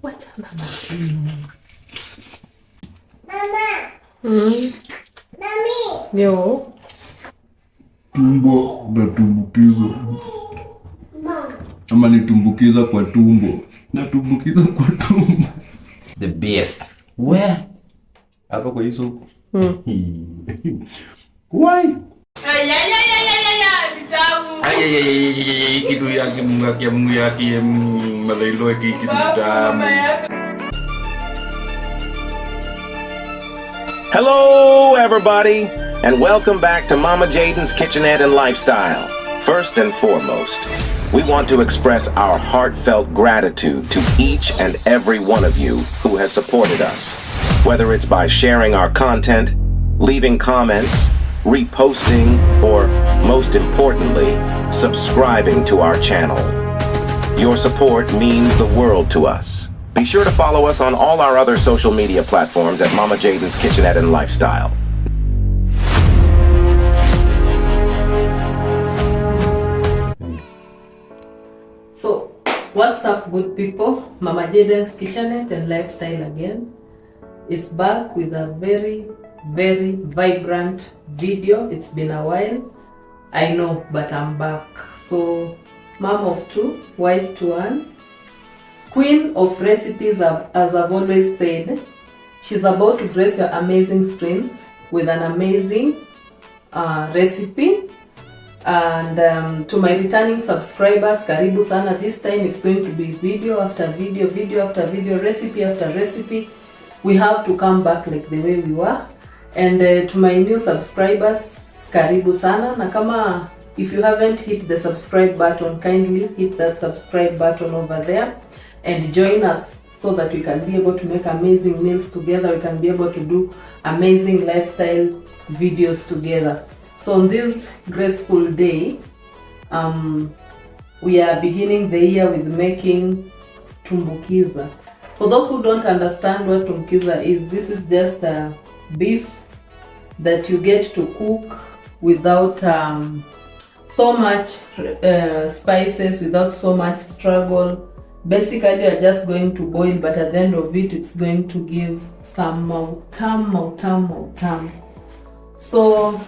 What mama saying? Mama. Mami. Yo. Tumbo na tumbukiza. Mom. Ama ni tumbukiza kwa tumbo. Na tumbukiza kwa tumbo. The best. Where? Hapa kwa hizo. Why? Kitu yake Mungu yake malailo yake kitu tamu. Hello, everybody, and welcome back to Mama Jaden's Kitchenette and Lifestyle. First and foremost, we want to express our heartfelt gratitude to each and every one of you who has supported us, whether it's by sharing our content, leaving comments, reposting, or, most importantly, subscribing to our channel. Your support means the world to us. Be sure to follow us on all our other social media platforms at Mama Jaden's Kitchenette and Lifestyle. So, what's up, good people? Mama Jaden's Kitchenette and Lifestyle again is back with a very vibrant video. It's been a while, I know, but I'm back. So, mom of two, wife to one, queen of recipes, as I've always said. She's about to grace your amazing screens with an amazing recipe. And to my returning subscribers, karibu sana. This time it's going to be video after video, video after video, recipe after recipe. We have to come back like the way we were. And to my new subscribers, karibu sana. Na kama if you haven't hit the subscribe button, kindly hit that subscribe button over there and join us so that we can be able to make amazing meals together. We can be able to do amazing lifestyle videos together. So on this graceful day, we are beginning the year with making tumbukiza. For those who don't understand what tumbukiza is, this is just a beef that you get to cook without so much spices, without so much struggle. Basically, you're just going to boil, but at the end of it, it's going to give some mautam. So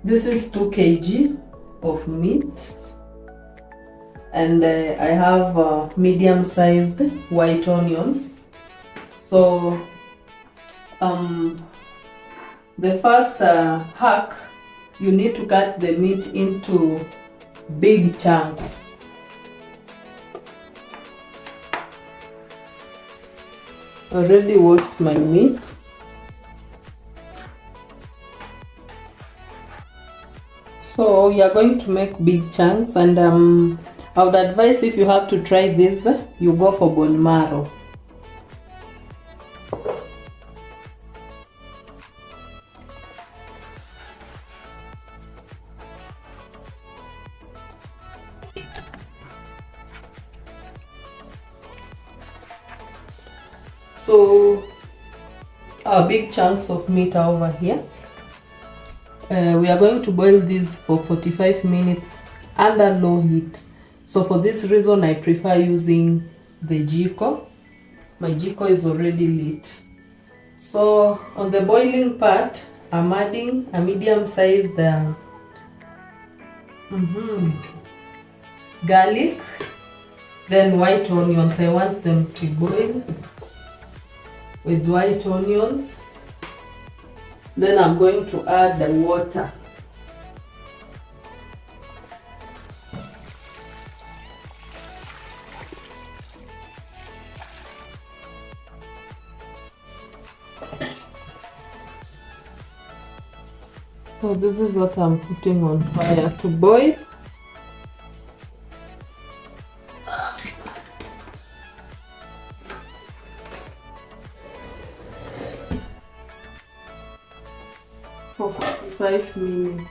this is 2 kg of meat, and I have medium-sized white onions. So the first hack, you need to cut the meat into big chunks. Already washed my meat. So you are going to make big chunks, and I would advise, if you have to try this, you go for bone marrow. So our big chunks of meat are over here. We are going to boil these for 45 minutes under low heat. So for this reason, I prefer using the jiko. My jiko is already lit. So on the boiling part, I'm adding a medium-sized garlic, then white onions. I want them to boil with white onions. Then I'm going to add the water. So this is what I'm putting on fire to boil. For 45 minutes.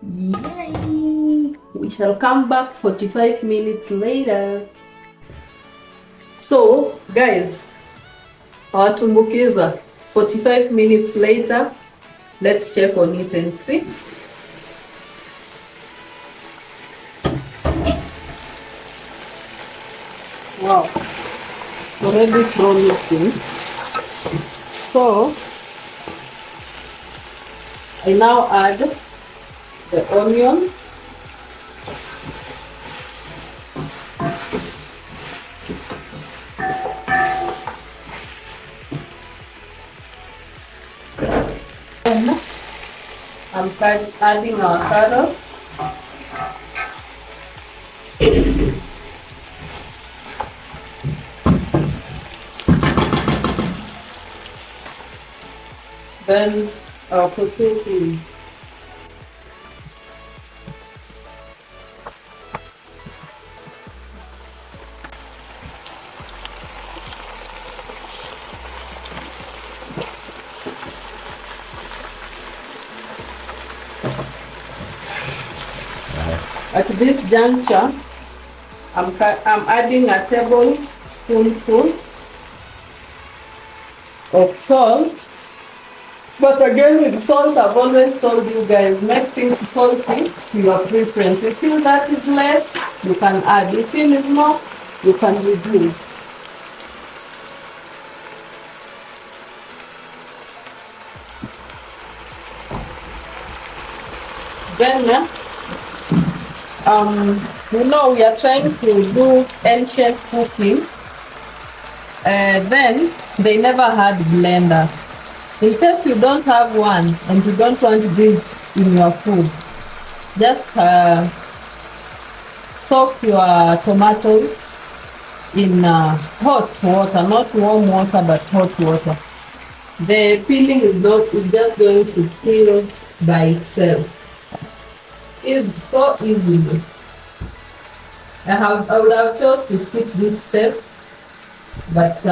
Yay! We shall come back 45 minutes later. So, guys, our tumbukiza, 45 minutes later, let's check on it and see. Wow, already promising. So I now add the onions. Then I'm adding our carrots. Then our potatoes. At this juncture, I'm adding a tablespoonful of salt. But again, with salt, I've always told you guys, make things salty to your preference. If you feel that is less, you can add. If you feel is more, you can reduce. Then, we are trying to do ancient cooking. Then they never had blenders. In case you don't have one and you don't want this in your food, just soak your tomatoes in hot water, not warm water, but hot water. The peeling is just going to peel by itself. It's so easy. I would have chose to skip this step, but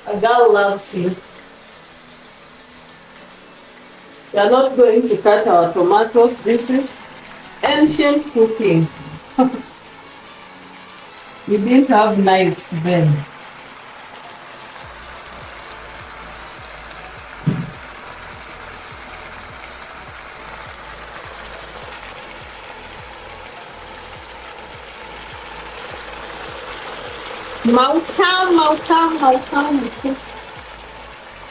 a girl loves you. We are not going to cut our tomatoes. This is ancient cooking. We didn't have knives then.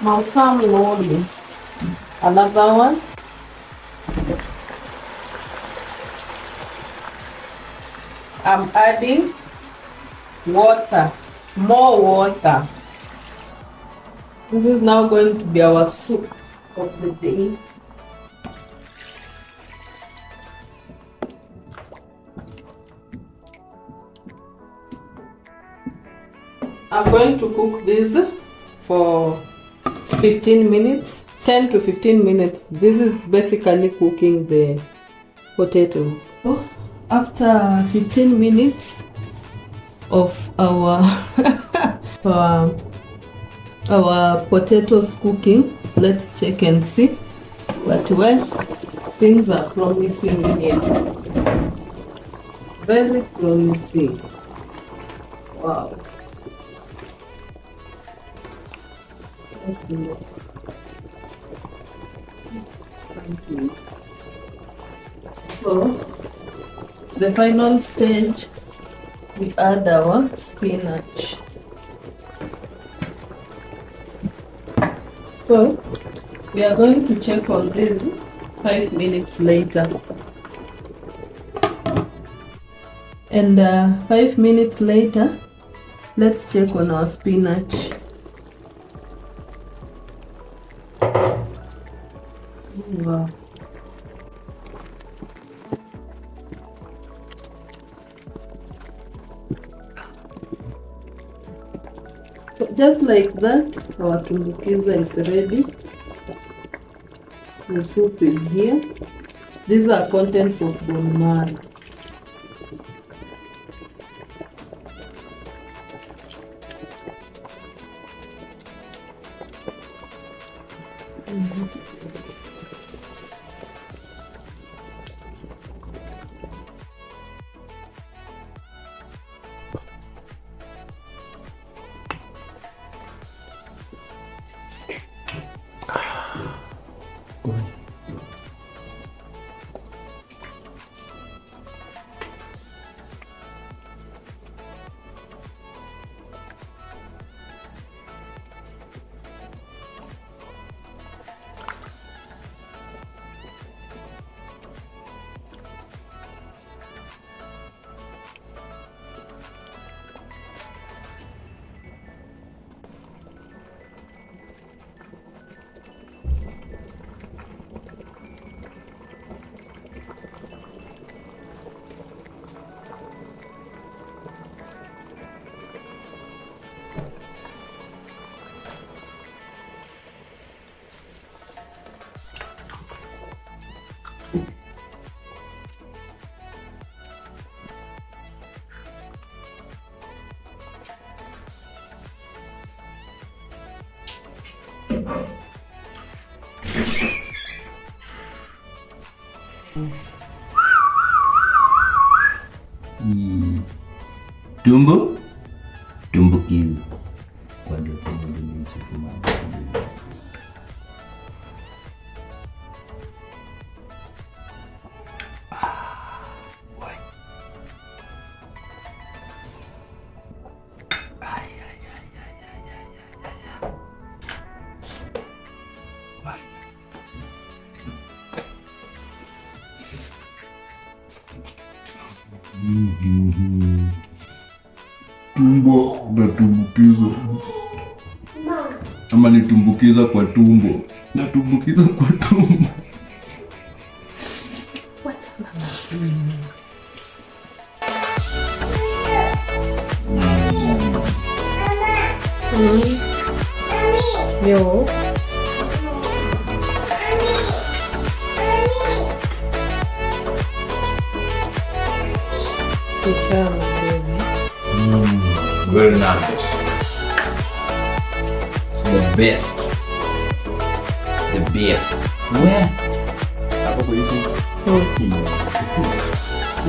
Mautam loli. Another one. I'm adding water, more water. This is now going to be our soup of the day. I'm going to cook this for 15 minutes, 10 to 15 minutes. This is basically cooking the potatoes. So after 15 minutes of our our potatoes cooking, let's check and see. But well, things are promising here. Very promising. Wow. Let's do it. So, the final stage, we add our spinach. So, we are going to check on this 5 minutes later. And 5 minutes later, let's check on our spinach. Wow. So just like that, our tumbukiza is ready. The soup is here. These are contents of bone marrow. Tumbukiza. Kwanza tumbukiza supu mama. Tumbo na tumbukiza. Ama ni tumbukiza kwa tumbo na tumbukiza kwa tumbo. Yo. Very nice. It's the best. The best. Where? Apa kau itu?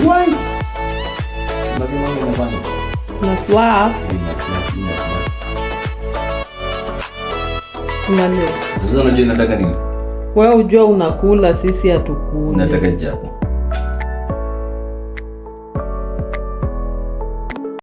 Why? Bagaimana yang mana? Naswap. Nani? Sasa unajua nataka nini? Wewe unajua unakula, sisi hatukuli. Nataka japo.